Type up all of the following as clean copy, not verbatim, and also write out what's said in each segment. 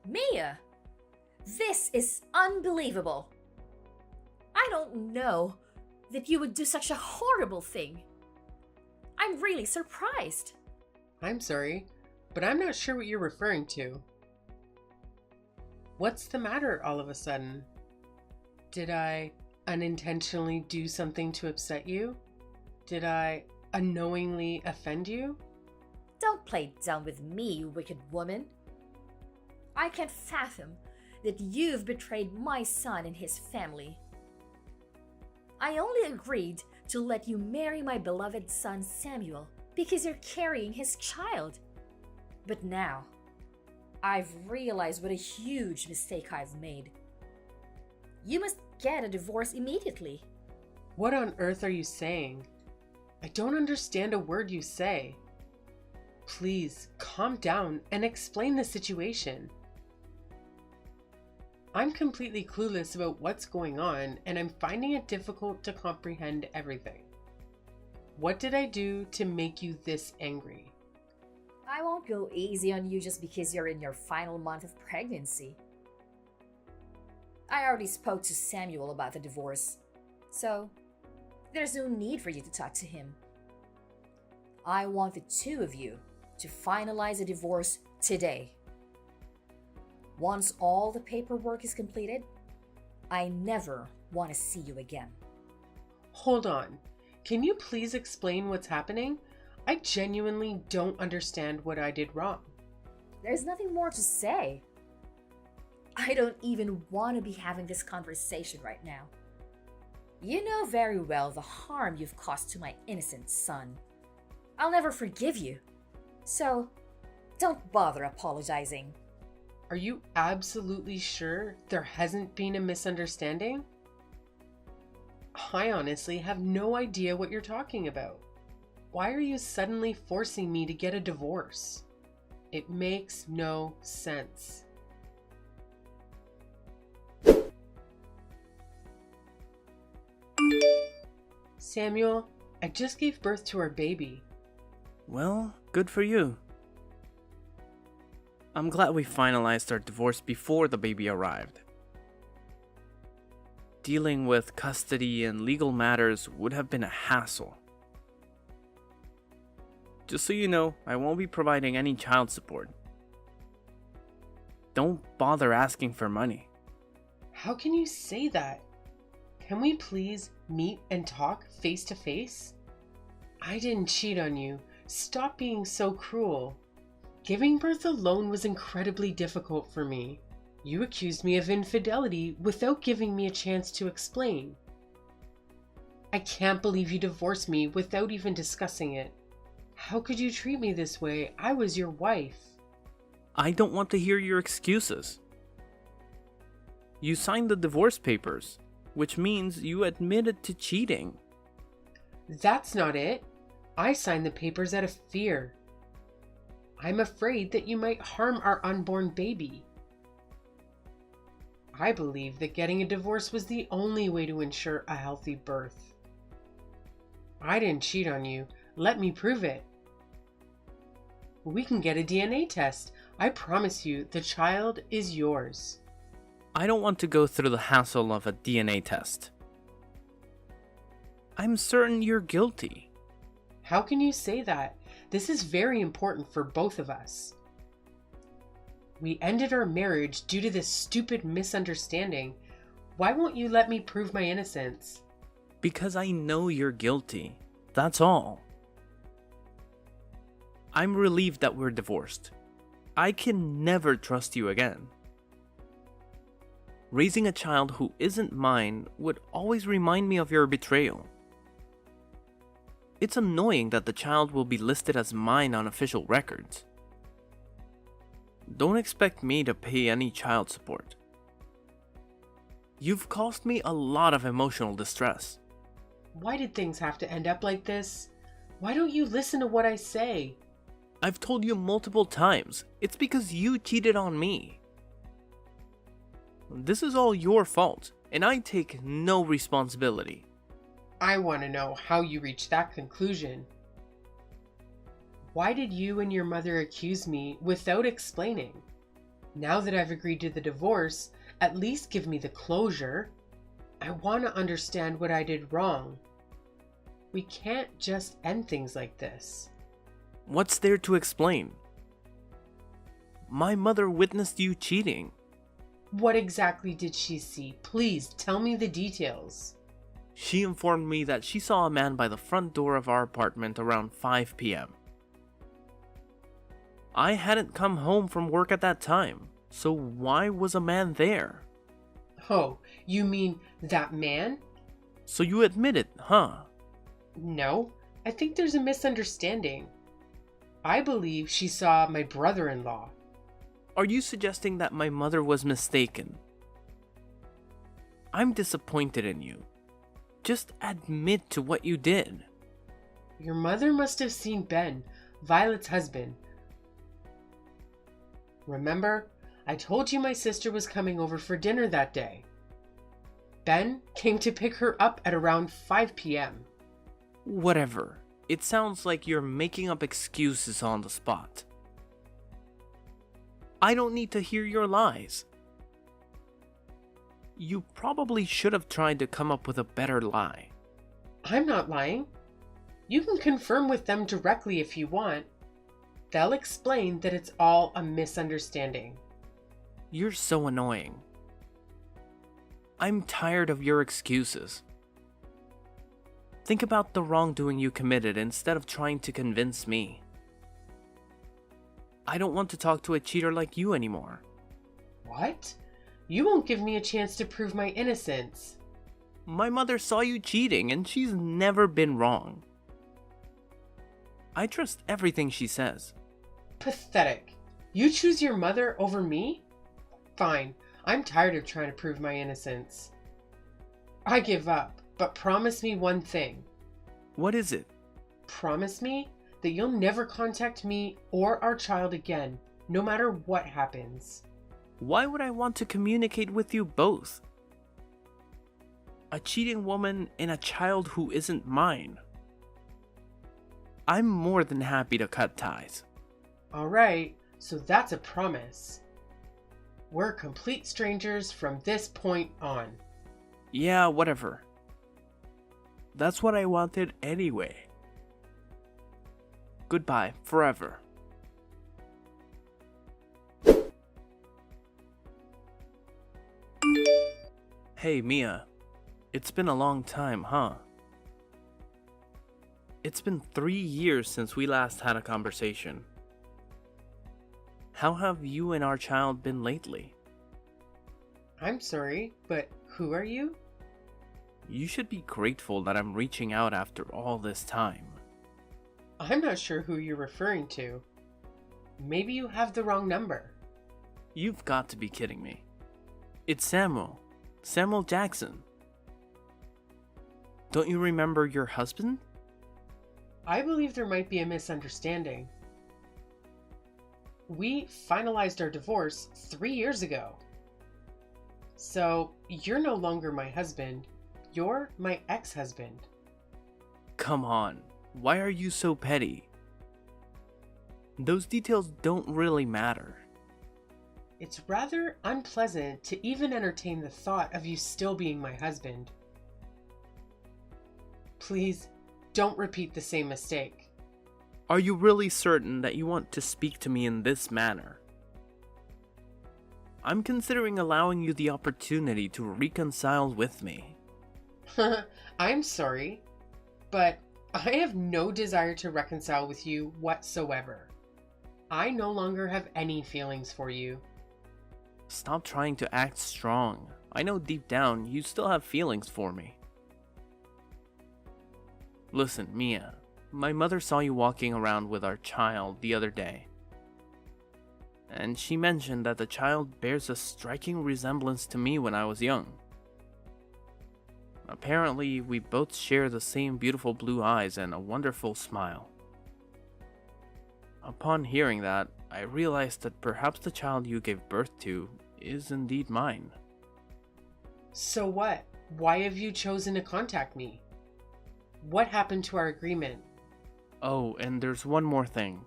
Mia, this is unbelievable. I don't know that you would do such a horrible thing. I'm really surprised. I'm sorry, but I'm not sure what you're referring to. What's the matter all of a sudden? Did I unintentionally do something to upset you? Did I unknowingly offend you? Don't play dumb with me, you wicked woman. I can't fathom that you've betrayed my son and his family. I only agreed to let you marry my beloved son Samuel because you're carrying his child. But now, I've realized what a huge mistake I've made. You must get a divorce immediately. What on earth are you saying? I don't understand a word you say. Please calm down and explain the situation. I'm completely clueless about what's going on, and I'm finding it difficult to comprehend everything. What did I do to make you this angry? I won't go easy on you just because you're in your final month of pregnancy. I already spoke to Samuel about the divorce, so there's no need for you to talk to him. I want the two of you to finalize a divorce today. Once all the paperwork is completed, I never want to see you again. Hold on. Can you please explain what's happening? I genuinely don't understand what I did wrong. There's nothing more to say. I don't even want to be having this conversation right now. You know very well the harm you've caused to my innocent son. I'll never forgive you. So, don't bother apologizing. Are you absolutely sure there hasn't been a misunderstanding? I honestly have no idea what you're talking about. Why are you suddenly forcing me to get a divorce? It makes no sense. Samuel, I just gave birth to our baby. Well, good for you. I'm glad we finalized our divorce before the baby arrived. Dealing with custody and legal matters would have been a hassle. Just so you know, I won't be providing any child support. Don't bother asking for money. How can you say that? Can we please meet and talk face to face? I didn't cheat on you. Stop being so cruel. Giving birth alone was incredibly difficult for me. You accused me of infidelity without giving me a chance to explain. I can't believe you divorced me without even discussing it. How could you treat me this way? I was your wife. I don't want to hear your excuses. You signed the divorce papers, which means you admitted to cheating. That's not it. I signed the papers out of fear. I'm afraid that you might harm our unborn baby. I believe that getting a divorce was the only way to ensure a healthy birth. I didn't cheat on you. Let me prove it. We can get a DNA test. I promise you, the child is yours. I don't want to go through the hassle of a DNA test. I'm certain you're guilty. How can you say that? This is very important for both of us. We ended our marriage due to this stupid misunderstanding. Why won't you let me prove my innocence? Because I know you're guilty. That's all. I'm relieved that we're divorced. I can never trust you again. Raising a child who isn't mine would always remind me of your betrayal. It's annoying that the child will be listed as mine on official records. Don't expect me to pay any child support. You've caused me a lot of emotional distress. Why did things have to end up like this? Why don't you listen to what I say? I've told you multiple times, it's because you cheated on me. This is all your fault, and I take no responsibility. I want to know how you reached that conclusion. Why did you and your mother accuse me without explaining? Now that I've agreed to the divorce, at least give me the closure. I want to understand what I did wrong. We can't just end things like this. What's there to explain? My mother witnessed you cheating. What exactly did she see? Please tell me the details. She informed me that she saw a man by the front door of our apartment around 5 p.m. I hadn't come home from work at that time, so why was a man there? Oh, you mean that man? So you admit it, huh? No, I think there's a misunderstanding. I believe she saw my brother-in-law. Are you suggesting that my mother was mistaken? I'm disappointed in you. Just admit to what you did. Your mother must have seen Ben, Violet's husband. Remember, I told you my sister was coming over for dinner that day. Ben came to pick her up at around 5 p.m. Whatever. It sounds like you're making up excuses on the spot. I don't need to hear your lies. You probably should have tried to come up with a better lie. I'm not lying. You can confirm with them directly if you want. They'll explain that it's all a misunderstanding. You're so annoying. I'm tired of your excuses. Think about the wrongdoing you committed instead of trying to convince me. I don't want to talk to a cheater like you anymore. What? You won't give me a chance to prove my innocence. My mother saw you cheating and she's never been wrong. I trust everything she says. Pathetic. You choose your mother over me? Fine. I'm tired of trying to prove my innocence. I give up, but promise me one thing. What is it? Promise me that you'll never contact me or our child again, no matter what happens. Why would I want to communicate with you both? A cheating woman and a child who isn't mine. I'm more than happy to cut ties. All right, so that's a promise. We're complete strangers from this point on. Yeah, whatever. That's what I wanted anyway. Goodbye, forever. Hey, Mia. It's been a long time, huh? It's been 3 years since we last had a conversation. How have you and our child been lately? I'm sorry, but who are you? You should be grateful that I'm reaching out after all this time. I'm not sure who you're referring to. Maybe you have the wrong number. You've got to be kidding me. It's Samuel. Samuel Jackson. Don't you remember your husband? I believe there might be a misunderstanding. We finalized our divorce 3 years ago. So, you're no longer my husband. You're my ex-husband. Come on. Why are you so petty? Those details don't really matter. It's rather unpleasant to even entertain the thought of you still being my husband. Please, don't repeat the same mistake. Are you really certain that you want to speak to me in this manner? I'm considering allowing you the opportunity to reconcile with me. I'm sorry, but I have no desire to reconcile with you whatsoever. I no longer have any feelings for you. Stop trying to act strong. I know deep down you still have feelings for me. Listen, Mia, my mother saw you walking around with our child the other day. And she mentioned that the child bears a striking resemblance to me when I was young. Apparently, we both share the same beautiful blue eyes and a wonderful smile. Upon hearing that, I realized that perhaps the child you gave birth to is indeed mine. So what? Why have you chosen to contact me? What happened to our agreement? Oh, and there's one more thing.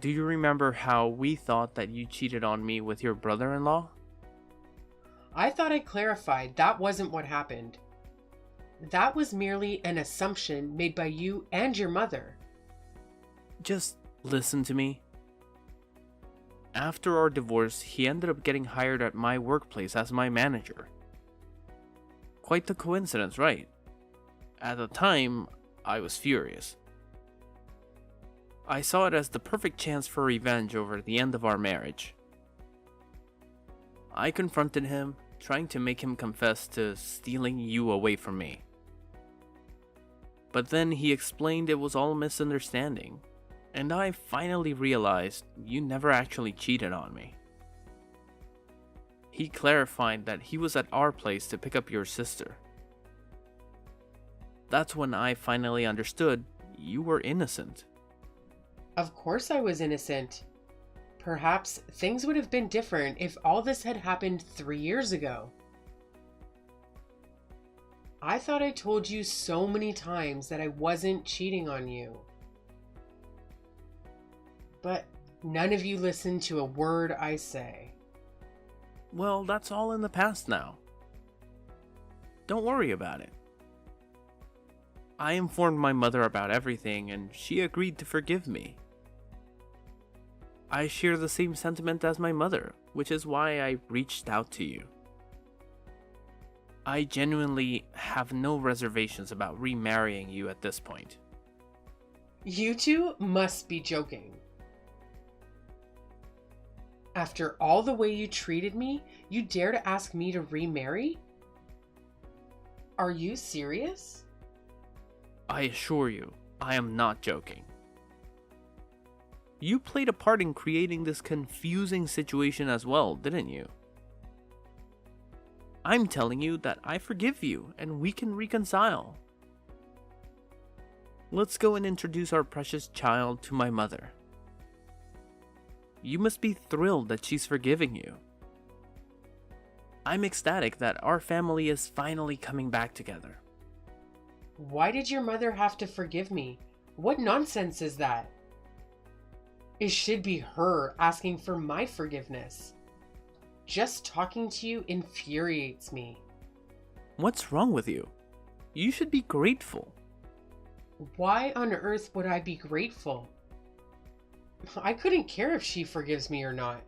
Do you remember how we thought that you cheated on me with your brother-in-law? I thought I clarified that wasn't what happened. That was merely an assumption made by you and your mother. Just listen to me. After our divorce, he ended up getting hired at my workplace as my manager. Quite the coincidence, right? At the time, I was furious. I saw it as the perfect chance for revenge over the end of our marriage. I confronted him, trying to make him confess to stealing you away from me. But then he explained it was all a misunderstanding, and I finally realized you never actually cheated on me. He clarified that he was at our place to pick up your sister. That's when I finally understood you were innocent. Of course I was innocent. Perhaps things would have been different if all this had happened 3 years ago. I thought I told you so many times that I wasn't cheating on you. But none of you listen to a word I say. Well, that's all in the past now. Don't worry about it. I informed my mother about everything and she agreed to forgive me. I share the same sentiment as my mother, which is why I reached out to you. I genuinely have no reservations about remarrying you at this point. You two must be joking. After all the way you treated me, you dare to ask me to remarry? Are you serious? I assure you, I am not joking. You played a part in creating this confusing situation as well, didn't you? I'm telling you that I forgive you and we can reconcile. Let's go and introduce our precious child to my mother. You must be thrilled that she's forgiving you. I'm ecstatic that our family is finally coming back together. Why did your mother have to forgive me? What nonsense is that? It should be her asking for my forgiveness. Just talking to you infuriates me. What's wrong with you? You should be grateful. Why on earth would I be grateful? I couldn't care if she forgives me or not.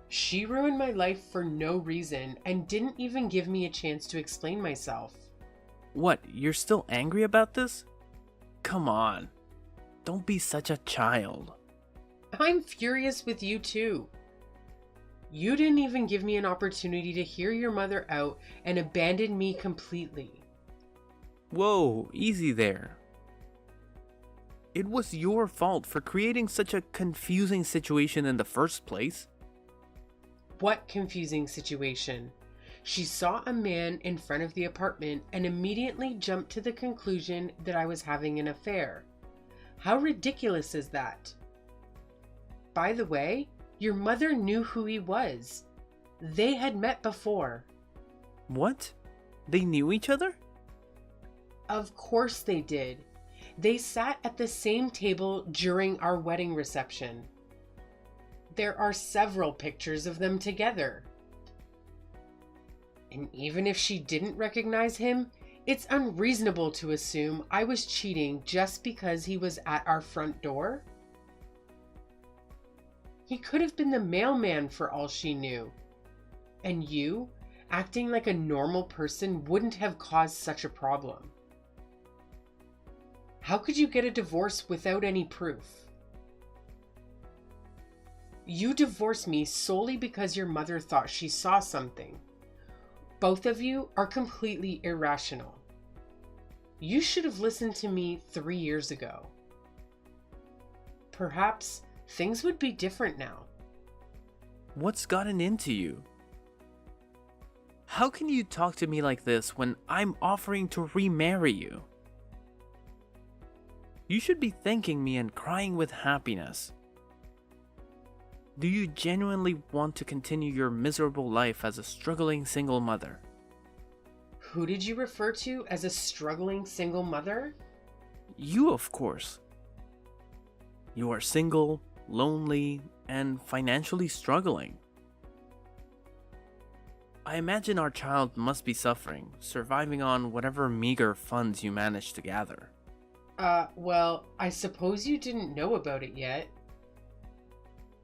She ruined my life for no reason and didn't even give me a chance to explain myself. What, you're still angry about this? Come on. Don't be such a child. I'm furious with you too. You didn't even give me an opportunity to hear your mother out and abandon me completely. Whoa, easy there. It was your fault for creating such a confusing situation in the first place. What confusing situation? She saw a man in front of the apartment and immediately jumped to the conclusion that I was having an affair. How ridiculous is that? By the way, your mother knew who he was. They had met before. What? They knew each other? Of course they did. They sat at the same table during our wedding reception. There are several pictures of them together. And even if she didn't recognize him, it's unreasonable to assume I was cheating just because he was at our front door. He could have been the mailman for all she knew. And you, acting like a normal person, wouldn't have caused such a problem. How could you get a divorce without any proof? You divorced me solely because your mother thought she saw something. Both of you are completely irrational. You should have listened to me 3 years ago. Perhaps things would be different now. What's gotten into you? How can you talk to me like this when I'm offering to remarry you? You should be thanking me and crying with happiness. Do you genuinely want to continue your miserable life as a struggling single mother? Who did you refer to as a struggling single mother? You, of course. You are single, lonely, and financially struggling. I imagine our child must be suffering, surviving on whatever meager funds you managed to gather. Well, I suppose you didn't know about it yet.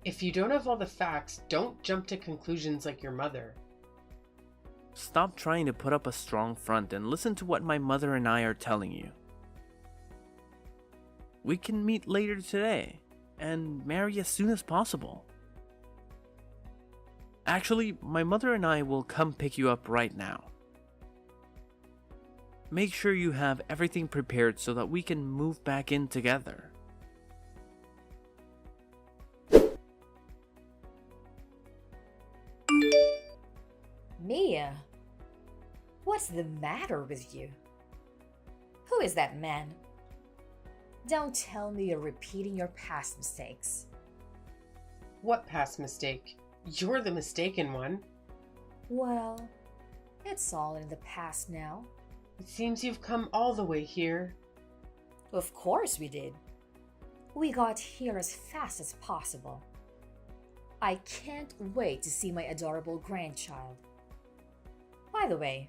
If you don't have all the facts, don't jump to conclusions like your mother. Stop trying to put up a strong front and listen to what my mother and I are telling you. We can meet later today and marry as soon as possible. Actually, my mother and I will come pick you up right now. Make sure you have everything prepared so that we can move back in together. Mia, what's the matter with you? Who is that man? Don't tell me you're repeating your past mistakes. What past mistake? You're the mistaken one. Well, it's all in the past now. It seems you've come all the way here. Of course we did. We got here as fast as possible. I can't wait to see my adorable grandchild. By the way,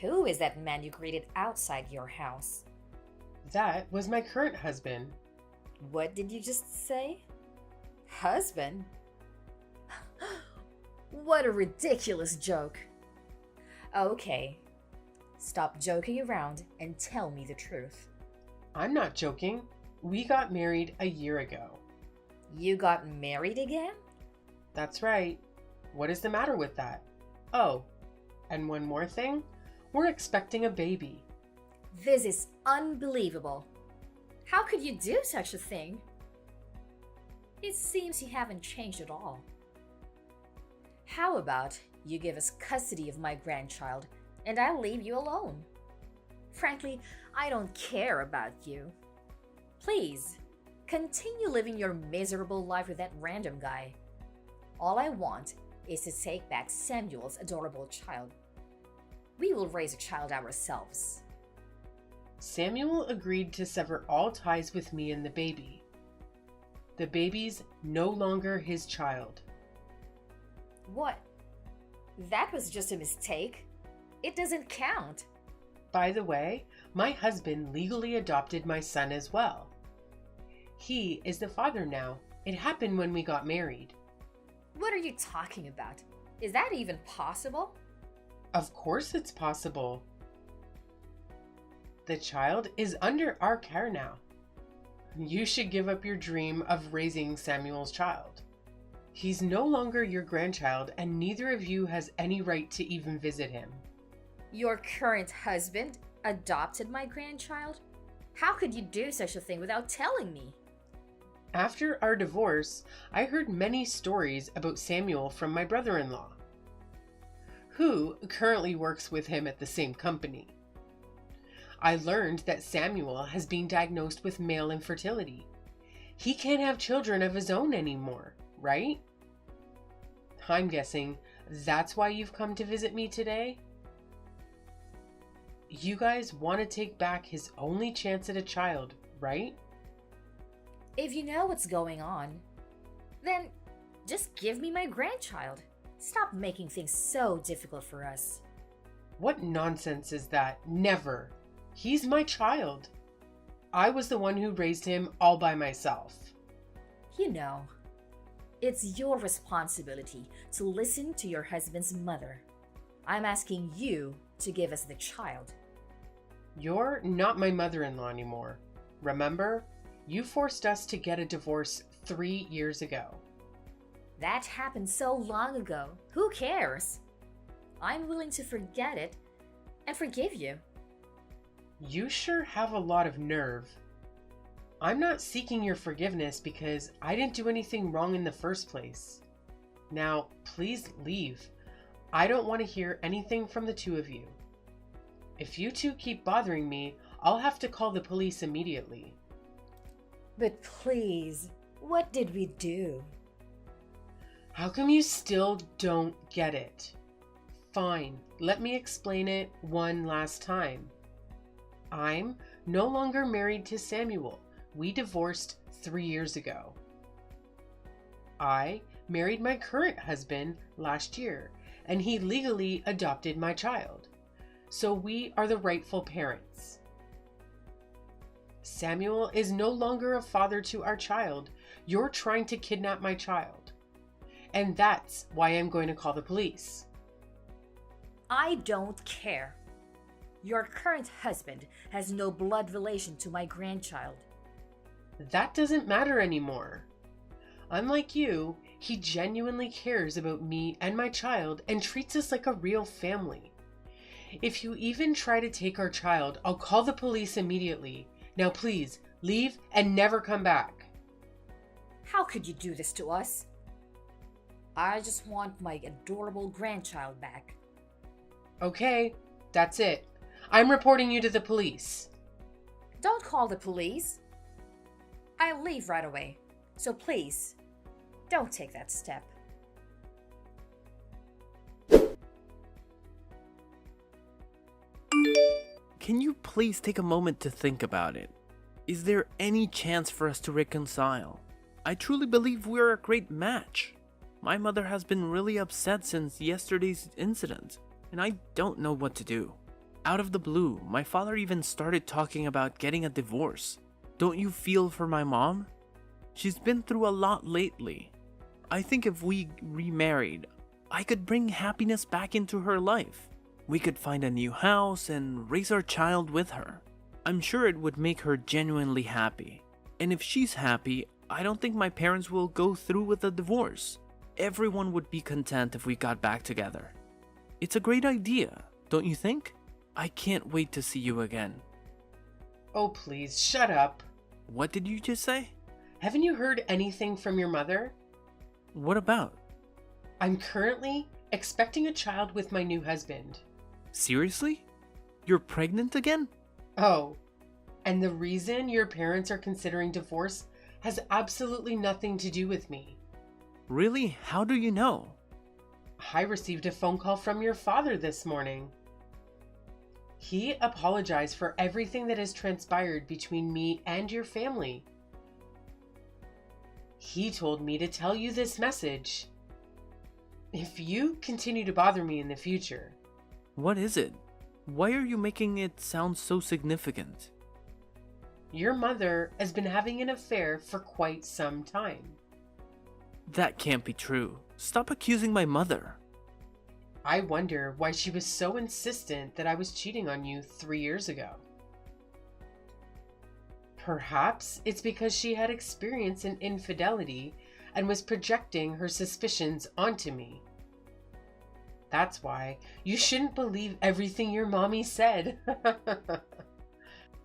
who is that man you greeted outside your house? That was my current husband. What did you just say? Husband? What a ridiculous joke. Okay, stop joking around and tell me the truth. I'm not joking. We got married a year ago. You got married again? That's right. What is the matter with that? Oh, and one more thing. We're expecting a baby. This is unbelievable. How could you do such a thing? It seems you haven't changed at all. How about you give us custody of my grandchild and I'll leave you alone? Frankly, I don't care about you. Please, continue living your miserable life with that random guy. All I want is to take back Samuel's adorable child. We will raise a child ourselves. Samuel agreed to sever all ties with me and the baby. The baby's no longer his child. What? That was just a mistake. It doesn't count. By the way, my husband legally adopted my son as well. He is the father now. It happened when we got married. What are you talking about? Is that even possible? Of course it's possible. The child is under our care now. You should give up your dream of raising Samuel's child. He's no longer your grandchild, and neither of you has any right to even visit him. Your current husband adopted my grandchild? How could you do such a thing without telling me? After our divorce, I heard many stories about Samuel from my brother-in-law, who currently works with him at the same company. I learned that Samuel has been diagnosed with male infertility. He can't have children of his own anymore, right? I'm guessing that's why you've come to visit me today? You guys want to take back his only chance at a child, right? If you know what's going on, then just give me my grandchild. Stop making things so difficult for us. What nonsense is that? Never. He's my child. I was the one who raised him all by myself. You know, it's your responsibility to listen to your husband's mother. I'm asking you to give us the child. You're not my mother-in-law anymore. Remember? You forced us to get a divorce 3 years ago. That happened so long ago. Who cares? I'm willing to forget it and forgive you. You sure have a lot of nerve. I'm not seeking your forgiveness because I didn't do anything wrong in the first place. Now, please leave. I don't want to hear anything from the two of you. If you two keep bothering me, I'll have to call the police immediately. But please, what did we do? How come you still don't get it? Fine, let me explain it one last time. I'm no longer married to Samuel. We divorced 3 years ago. I married my current husband last year, and he legally adopted my child. So we are the rightful parents. Samuel is no longer a father to our child. You're trying to kidnap my child. And that's why I'm going to call the police. I don't care. Your current husband has no blood relation to my grandchild. That doesn't matter anymore. Unlike you, he genuinely cares about me and my child and treats us like a real family. If you even try to take our child, I'll call the police immediately. Now please, leave and never come back. How could you do this to us? I just want my adorable grandchild back. Okay, that's it. I'm reporting you to the police. Don't call the police. I'll leave right away. So please, don't take that step. Can you please take a moment to think about it? Is there any chance for us to reconcile? I truly believe we're a great match. My mother has been really upset since yesterday's incident, and I don't know what to do. Out of the blue, my father even started talking about getting a divorce. Don't you feel for my mom? She's been through a lot lately. I think if we remarried, I could bring happiness back into her life. We could find a new house and raise our child with her. I'm sure it would make her genuinely happy. And if she's happy, I don't think my parents will go through with a divorce. Everyone would be content if we got back together. It's a great idea, don't you think? I can't wait to see you again. Oh, please, shut up. What did you just say? Haven't you heard anything from your mother? What about? I'm currently expecting a child with my new husband. Seriously? You're pregnant again? Oh, and the reason your parents are considering divorce has absolutely nothing to do with me. Really? How do you know? I received a phone call from your father this morning. He apologized for everything that has transpired between me and your family. He told me to tell you this message. If you continue to bother me in the future... What is it? Why are you making it sound so significant? Your mother has been having an affair for quite some time. That can't be true. Stop accusing my mother. I wonder why she was so insistent that I was cheating on you 3 years ago. Perhaps it's because she had experience in infidelity and was projecting her suspicions onto me. That's why you shouldn't believe everything your mommy said.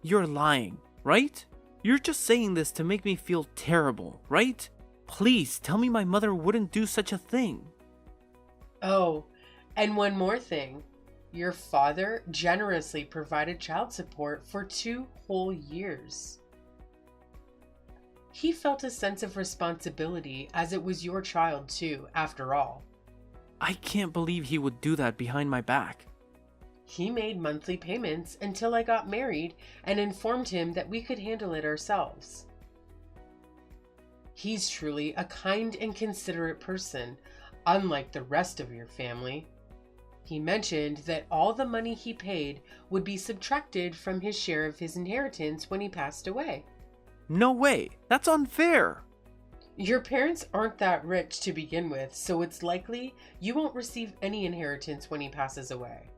You're lying, right? You're just saying this to make me feel terrible, right? Please tell me my mother wouldn't do such a thing. Oh, and one more thing. Your father generously provided child support for 2 whole years. He felt a sense of responsibility as it was your child too, after all. I can't believe he would do that behind my back. He made monthly payments until I got married and informed him that we could handle it ourselves. He's truly a kind and considerate person, unlike the rest of your family. He mentioned that all the money he paid would be subtracted from his share of his inheritance when he passed away. No way! That's unfair! Your parents aren't that rich to begin with, so it's likely you won't receive any inheritance when he passes away.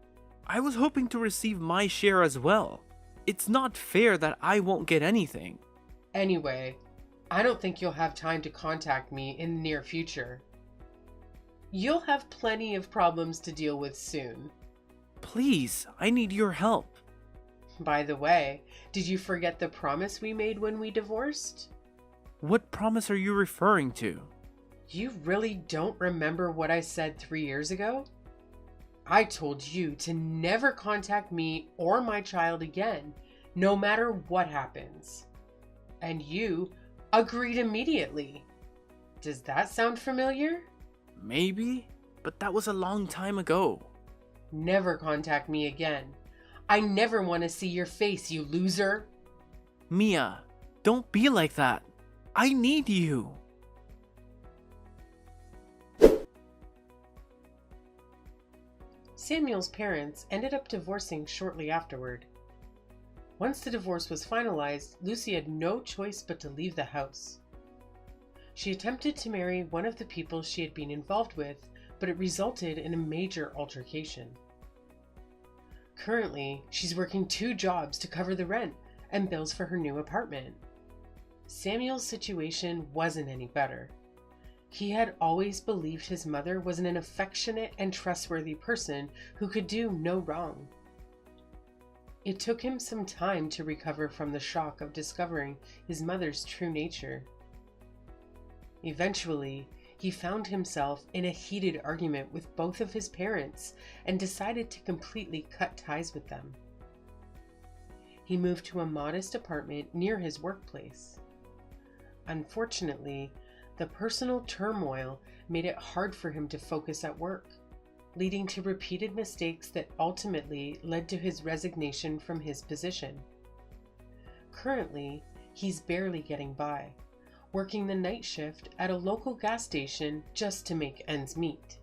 I was hoping to receive my share as well. It's not fair that I won't get anything. Anyway, I don't think you'll have time to contact me in the near future. You'll have plenty of problems to deal with soon. Please, I need your help. By the way, did you forget the promise we made when we divorced? What promise are you referring to? You really don't remember what I said 3 years ago? I told you to never contact me or my child again, no matter what happens. And you agreed immediately. Does that sound familiar? Maybe, but that was a long time ago. Never contact me again. I never want to see your face, you loser. Mia, don't be like that. I need you. Samuel's parents ended up divorcing shortly afterward. Once the divorce was finalized, Lucy had no choice but to leave the house. She attempted to marry one of the people she had been involved with, but it resulted in a major altercation. Currently, she's working 2 jobs to cover the rent and bills for her new apartment. Samuel's situation wasn't any better. He had always believed his mother was an affectionate and trustworthy person who could do no wrong. It took him some time to recover from the shock of discovering his mother's true nature. Eventually, he found himself in a heated argument with both of his parents and decided to completely cut ties with them. He moved to a modest apartment near his workplace. Unfortunately, the personal turmoil made it hard for him to focus at work, leading to repeated mistakes that ultimately led to his resignation from his position. Currently, he's barely getting by, working the night shift at a local gas station just to make ends meet.